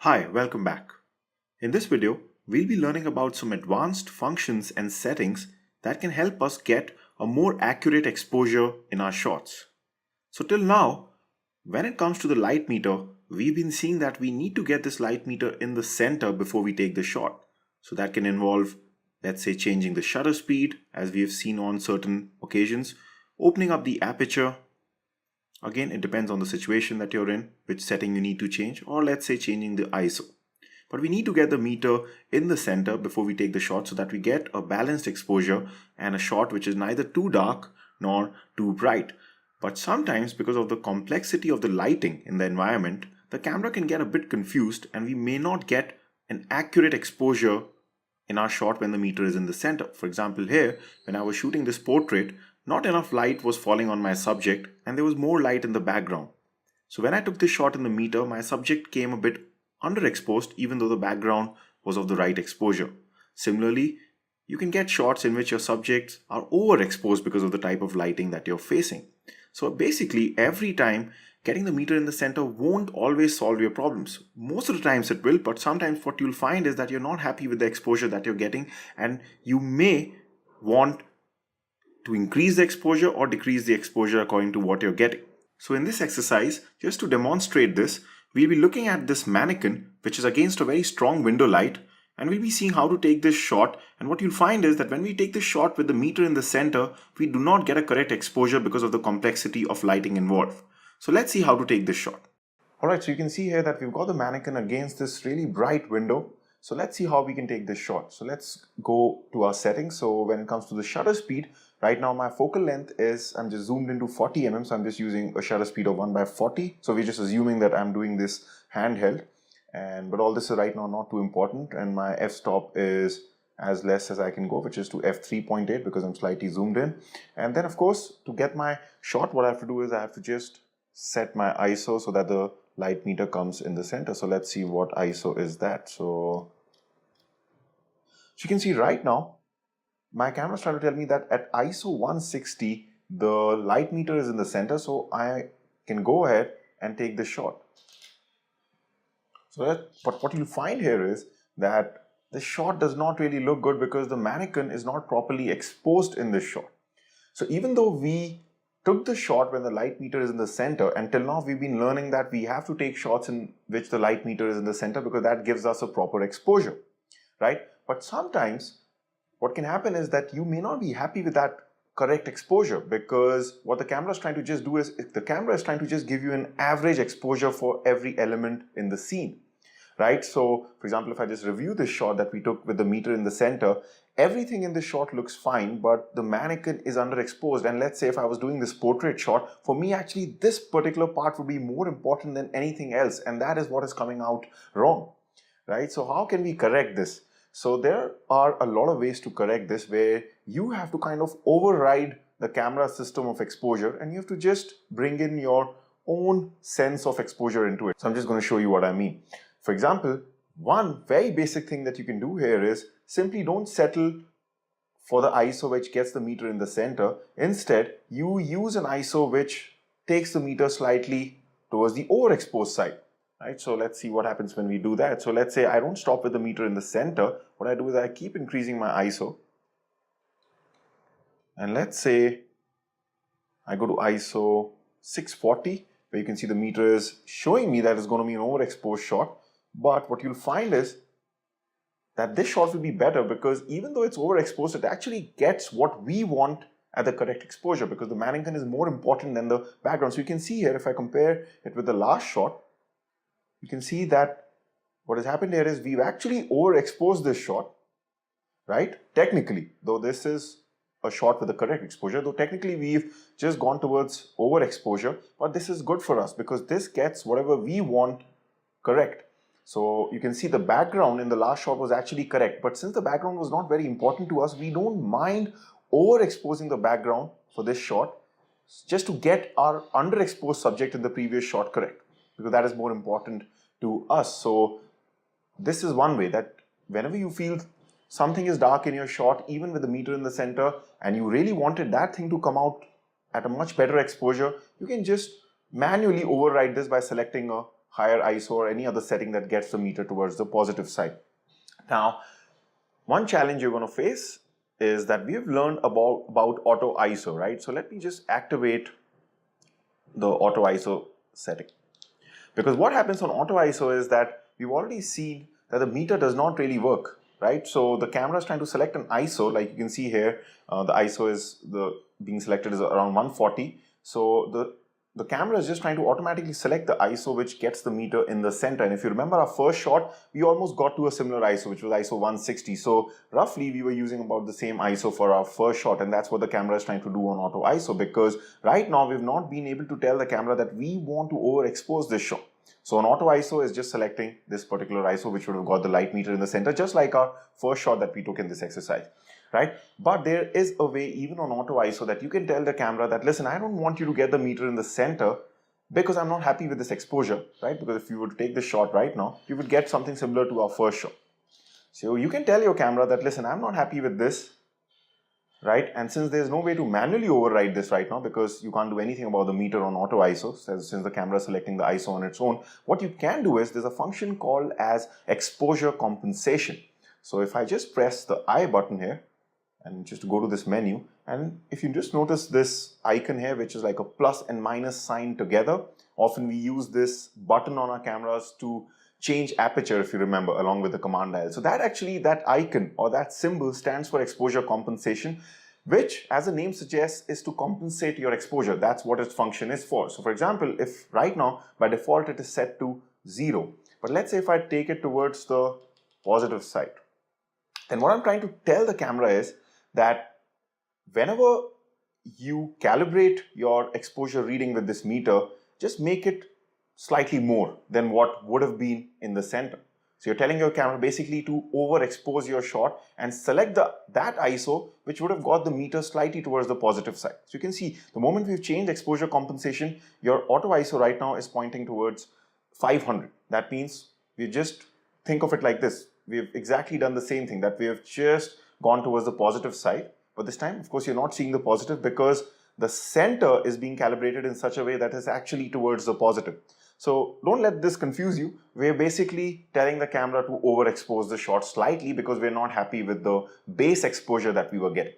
Hi, welcome back. In this video, we'll be learning about some advanced functions and settings that can help us get a more accurate exposure in our shots. So till now, when it comes to the light meter, we've been seeing that we need to get this light meter in the center before we take the shot. So that can involve, let's say, changing the shutter speed, as we have seen on certain occasions, opening up the aperture. Again, it depends on the situation that you're in, which setting you need to change, or let's say changing the ISO. But we need to get the meter in the center before we take the shot so that we get a balanced exposure and a shot which is neither too dark nor too bright. But sometimes, because of the complexity of the lighting in the environment, the camera can get a bit confused and we may not get an accurate exposure in our shot when the meter is in the center. For example, here, when I was shooting this portrait, not enough light was falling on my subject and there was more light in the background. So when I took this shot in the meter, my subject came a bit underexposed even though the background was of the right exposure. Similarly, you can get shots in which your subjects are overexposed because of the type of lighting that you're facing. So basically, every time getting the meter in the center won't always solve your problems. Most of the times it will, but sometimes what you'll find is that you're not happy with the exposure that you're getting and you may want to increase the exposure or decrease the exposure according to what you're getting. So in this exercise, just to demonstrate this, we'll be looking at this mannequin, which is against a very strong window light, and we'll be seeing how to take this shot. And what you'll find is that when we take this shot with the meter in the center, we do not get a correct exposure because of the complexity of lighting involved. So let's see how to take this shot. Alright, so you can see here that we've got the mannequin against this really bright window. So let's see how we can take this shot. So let's go to our settings. So when it comes to the shutter speed, right now my focal length is, I'm just zoomed into 40 mm. So I'm just using a shutter speed of 1/40. So we're just assuming that I'm doing this handheld. But all this is right now not too important. And my f-stop is as less as I can go, which is to f3.8 because I'm slightly zoomed in. And then of course, to get my shot, what I have to do is I have to just set my ISO so that the light meter comes in the center. So let's see what ISO is that. So you can see right now, my camera is trying to tell me that at ISO 160, the light meter is in the center. So I can go ahead and take the shot. But what you'll find here is that the shot does not really look good because the mannequin is not properly exposed in this shot. So even though we took the shot when the light meter is in the center, and till now we've been learning that we have to take shots in which the light meter is in the center because that gives us a proper exposure, right? But sometimes what can happen is that you may not be happy with that correct exposure because what the camera is trying to just do is the camera is trying to just give you an average exposure for every element in the scene, right? So for example, if I just review this shot that we took with the meter in the center, everything in the shot looks fine, but the mannequin is underexposed. And let's say if I was doing this portrait shot, for me actually this particular part would be more important than anything else, and that is what is coming out wrong, right? So how can we correct this? So there are a lot of ways to correct this where you have to kind of override the camera system of exposure and you have to just bring in your own sense of exposure into it. So I'm just going to show you what I mean. For example, one very basic thing that you can do here is simply don't settle for the ISO which gets the meter in the center. Instead, you use an ISO which takes the meter slightly towards the overexposed side. Right, so let's see what happens when we do that. So let's say I don't stop with the meter in the center. What I do is I keep increasing my ISO. And let's say I go to ISO 640, where you can see the meter is showing me that it's going to be an overexposed shot. But what you'll find is that this shot will be better because even though it's overexposed, it actually gets what we want at the correct exposure because the mannequin is more important than the background. So you can see here, if I compare it with the last shot, you can see that what has happened here is we've actually overexposed this shot, right? Technically, though this is a shot with the correct exposure, though technically we've just gone towards overexposure, but this is good for us because this gets whatever we want correct. So you can see the background in the last shot was actually correct, but since the background was not very important to us, we don't mind overexposing the background for this shot just to get our underexposed subject in the previous shot correct, because that is more important to us. So this is one way that whenever you feel something is dark in your shot, even with the meter in the center, and you really wanted that thing to come out at a much better exposure, you can just manually override this by selecting a higher ISO or any other setting that gets the meter towards the positive side. Now, one challenge you're going to face is that we've learned about auto ISO, right? So let me just activate the auto ISO setting. Because what happens on auto ISO is that we've already seen that the meter does not really work, right? So the camera is trying to select an ISO, like you can see here, the ISO is being selected is around 140. So the camera is just trying to automatically select the ISO which gets the meter in the center. And if you remember our first shot, we almost got to a similar ISO, which was ISO 160. So roughly we were using about the same ISO for our first shot, and that's what the camera is trying to do on auto ISO, because right now we've not been able to tell the camera that we want to overexpose this shot. So on auto ISO is just selecting this particular ISO which would have got the light meter in the center, just like our first shot that we took in this exercise, right? But there is a way even on auto ISO that you can tell the camera that, listen, I don't want you to get the meter in the center because I'm not happy with this exposure, right? Because if you were to take this shot right now, you would get something similar to our first shot. So you can tell your camera that, listen, I'm not happy with this, right? And since there's no way to manually override this right now, because you can't do anything about the meter on auto ISO, since the camera is selecting the ISO on its own, what you can do is there's a function called as exposure compensation. So if I just press the I button here and just go to this menu, and if you just notice this icon here, which is like a plus and minus sign together, often we use this button on our cameras to change aperture, if you remember, along with the command dial. So that icon or that symbol stands for exposure compensation, which, as the name suggests, is to compensate your exposure. That's what its function is for. So for example, if right now by default it is set to 0, but let's say if I take it towards the positive side, then what I'm trying to tell the camera is that whenever you calibrate your exposure reading with this meter, just make it slightly more than what would have been in the center. So you're telling your camera basically to overexpose your shot and select that ISO which would have got the meter slightly towards the positive side. So you can see the moment we've changed exposure compensation, your auto ISO right now is pointing towards 500. That means we just think of it like this. We've exactly done the same thing, that we have just gone towards the positive side. But this time, of course, you're not seeing the positive because the center is being calibrated in such a way that is actually towards the positive. So don't let this confuse you. We're basically telling the camera to overexpose the shot slightly because we're not happy with the base exposure that we were getting,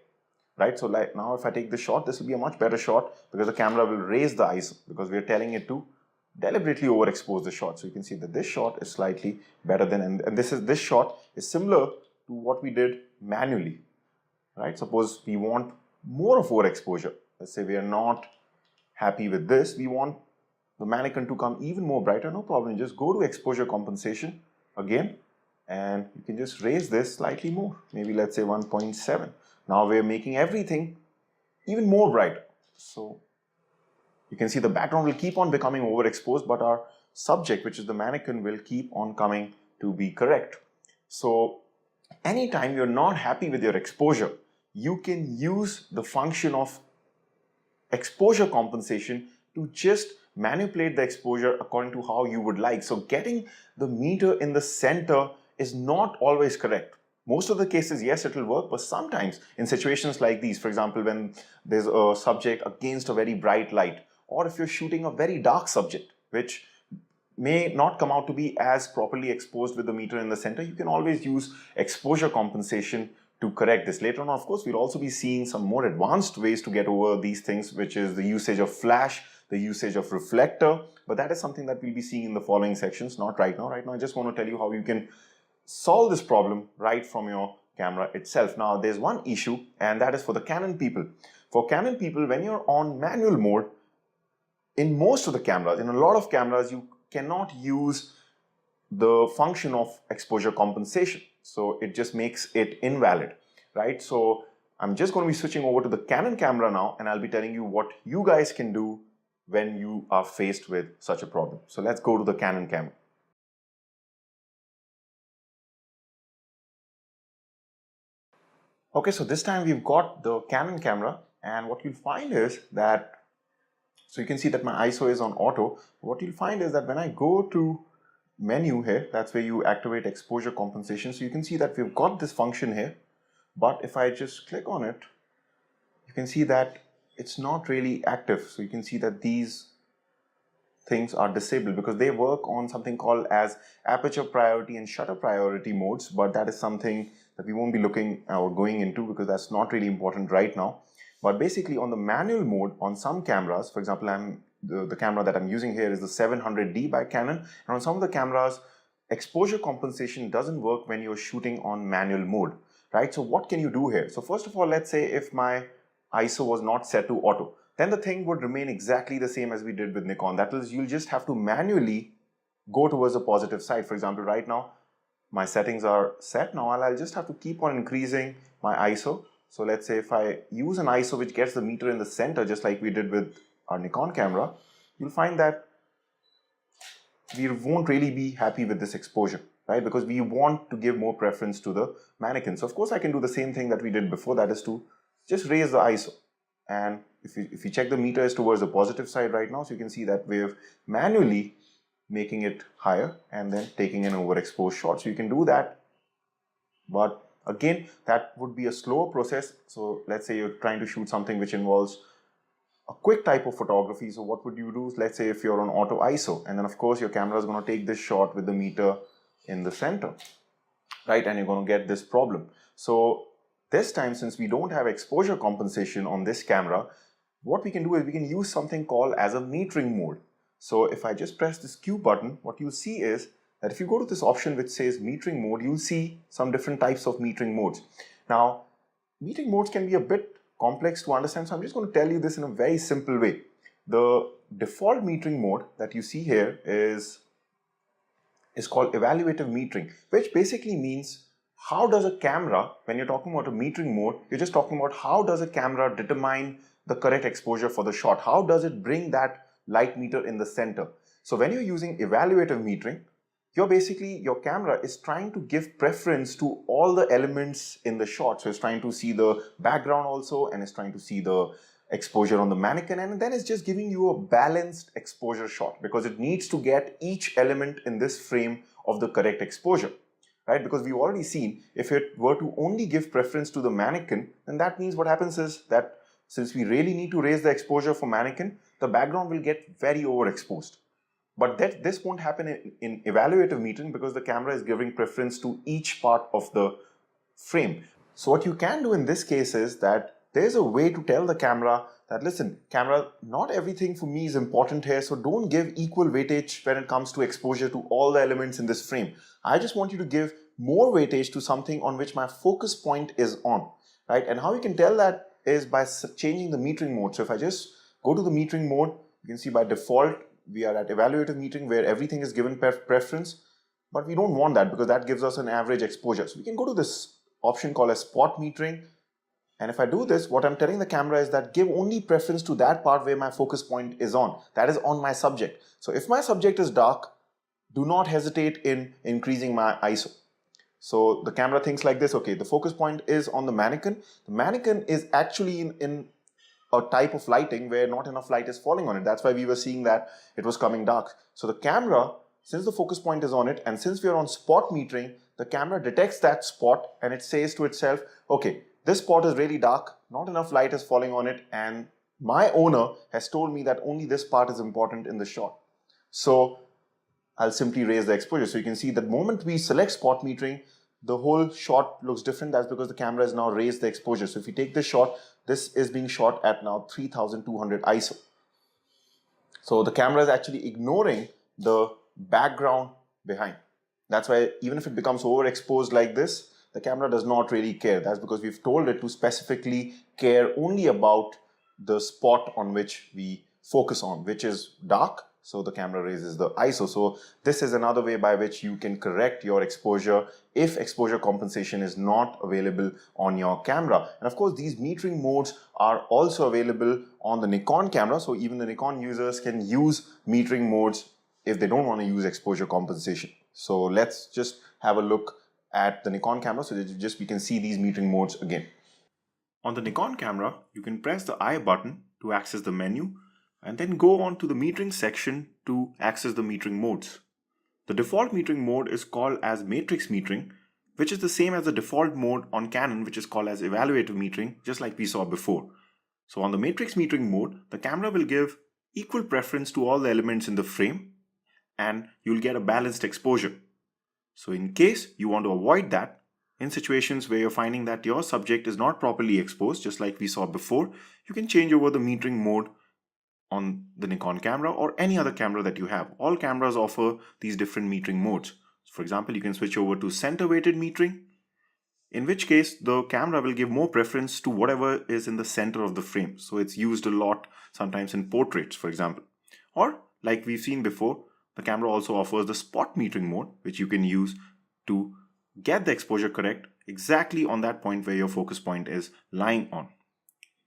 right? So like now if I take this shot, this will be a much better shot because the camera will raise the ISO because we're telling it to deliberately overexpose the shot. So you can see that this shot is slightly better than, and this shot is similar to what we did manually, right? Suppose we want more of overexposure. Let's say we are not happy with this. We want the mannequin to come even more brighter. No problem. Just go to exposure compensation again, and you can just raise this slightly more. Maybe let's say 1.7. Now we're making everything even more bright. So you can see the background will keep on becoming overexposed, but our subject, which is the mannequin, will keep on coming to be correct. So anytime you're not happy with your exposure, you can use the function of exposure compensation to just manipulate the exposure according to how you would like. So getting the meter in the center is not always correct. Most of the cases, yes, it will work, but sometimes in situations like these, for example, when there's a subject against a very bright light, or if you're shooting a very dark subject, which may not come out to be as properly exposed with the meter in the center, you can always use exposure compensation to correct this. Later on, of course, we'll also be seeing some more advanced ways to get over these things, which is the usage of flash, the usage of reflector, but that is something that we'll be seeing in the following sections, not right now. Right now, I just want to tell you how you can solve this problem right from your camera itself. Now, there's one issue, and that is for the Canon people. For Canon people, when you're on manual mode, in most of the cameras, in a lot of cameras, you cannot use the function of exposure compensation. So it just makes it invalid, right? So I'm just going to be switching over to the Canon camera now, and I'll be telling you what you guys can do when you are faced with such a problem. So let's go to the Canon camera. Okay, so this time we've got the Canon camera, and what you'll find is that, so you can see that my ISO is on auto. What you'll find is that when I go to menu here, that's where you activate exposure compensation. So you can see that we've got this function here, but if I just click on it, you can see that it's not really active. So you can see that these things are disabled because they work on something called as aperture priority and shutter priority modes, but that is something that we won't be looking or going into because that's not really important right now. But basically on the manual mode on some cameras, for example, the camera that I'm using here is the 700D by Canon, and on some of the cameras, exposure compensation doesn't work when you're shooting on manual mode, right? So what can you do here? So first of all, let's say if my ISO was not set to auto, then the thing would remain exactly the same as we did with Nikon. That is, you'll just have to manually go towards the positive side. For example, right now, my settings are set. Now I'll just have to keep on increasing my ISO. So let's say if I use an ISO which gets the meter in the center, just like we did with our Nikon camera, you'll find that we won't really be happy with this exposure, right? Because we want to give more preference to the mannequin. So of course I can do the same thing that we did before, that is to just raise the ISO. And if you check, the meter is towards the positive side right now, so you can see that we're manually making it higher and then taking an overexposed shot. So you can do that, but again, that would be a slower process. So let's say you're trying to shoot something which involves a quick type of photography. So what would you do? Let's say if you're on auto ISO, and then of course your camera is going to take this shot with the meter in the center, right? And you're going to get this problem. So this time, since we don't have exposure compensation on this camera, what we can do is we can use something called as a metering mode. So if I just press this Q button, what you'll see is that if you go to this option which says metering mode, you'll see some different types of metering modes. Now, metering modes can be a bit complex to understand, so I'm just going to tell you this in a very simple way. The default metering mode that you see here is called evaluative metering, which basically means how does a camera, when you're talking about a metering mode, you're just talking about how does a camera determine the correct exposure for the shot? How does it bring that light meter in the center? So when you're using evaluative metering, your camera is trying to give preference to all the elements in the shot. So it's trying to see the background also, and it's trying to see the exposure on the mannequin, and then it's just giving you a balanced exposure shot because it needs to get each element in this frame of the correct exposure, right? Because we've already seen if it were to only give preference to the mannequin, then that means what happens is that since we really need to raise the exposure for mannequin, the background will get very overexposed. But this won't happen in evaluative metering because the camera is giving preference to each part of the frame. So what you can do in this case is that there's a way to tell the camera that, listen, camera, not everything for me is important here, so don't give equal weightage when it comes to exposure to all the elements in this frame. I just want you to give more weightage to something on which my focus point is on, right? And how you can tell that is by changing the metering mode. So if I just go to the metering mode, you can see by default, we are at evaluative metering where everything is given preference, but we don't want that because that gives us an average exposure. So we can go to this option called as spot metering. And if I do this, what I'm telling the camera is that give only preference to that part where my focus point is on. That is on my subject. So if my subject is dark, do not hesitate in increasing my ISO. So the camera thinks like this, okay, the focus point is on the mannequin. The mannequin is actually in a type of lighting where not enough light is falling on it. That's why we were seeing that it was coming dark. So the camera, since the focus point is on it, and since we are on spot metering, the camera detects that spot and it says to itself, okay, this spot is really dark, not enough light is falling on it, and my owner has told me that only this part is important in the shot. So I'll simply raise the exposure. So you can see the moment we select spot metering, the whole shot looks different. That's because the camera has now raised the exposure. So if you take this shot, this is being shot at now 3200 ISO. So the camera is actually ignoring the background behind. That's why even if it becomes overexposed like this, the camera does not really care. That's because we've told it to specifically care only about the spot on which we focus on, which is dark. So the camera raises the ISO. So this is another way by which you can correct your exposure if exposure compensation is not available on your camera. And of course, these metering modes are also available on the Nikon camera. So even the Nikon users can use metering modes if they don't want to use exposure compensation. So let's just have a look at the Nikon camera so that we can see these metering modes again. On the Nikon camera, you can press the I button to access the menu and then go on to the metering section to access the metering modes. The default metering mode is called as matrix metering, which is the same as the default mode on Canon, which is called as evaluative metering, just like we saw before. So on the matrix metering mode, the camera will give equal preference to all the elements in the frame, and you'll get a balanced exposure. So in case you want to avoid that, in situations where you're finding that your subject is not properly exposed, just like we saw before, you can change over the metering mode on the Nikon camera or any other camera that you have. All cameras offer these different metering modes. For example, you can switch over to center weighted metering, in which case the camera will give more preference to whatever is in the center of the frame. So it's used a lot sometimes in portraits, for example. Or like we've seen before, the camera also offers the spot metering mode, which you can use to get the exposure correct exactly on that point where your focus point is lying on.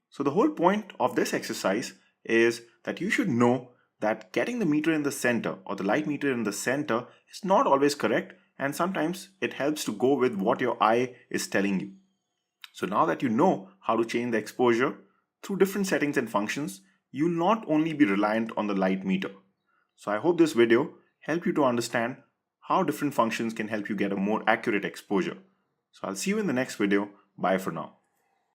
So the whole point of this exercise is that you should know that getting the meter in the center or the light meter in the center is not always correct, and sometimes it helps to go with what your eye is telling you. So now that you know how to change the exposure through different settings and functions, you'll not only be reliant on the light meter. So I hope this video helped you to understand how different functions can help you get a more accurate exposure. So I'll see you in the next video. Bye for now.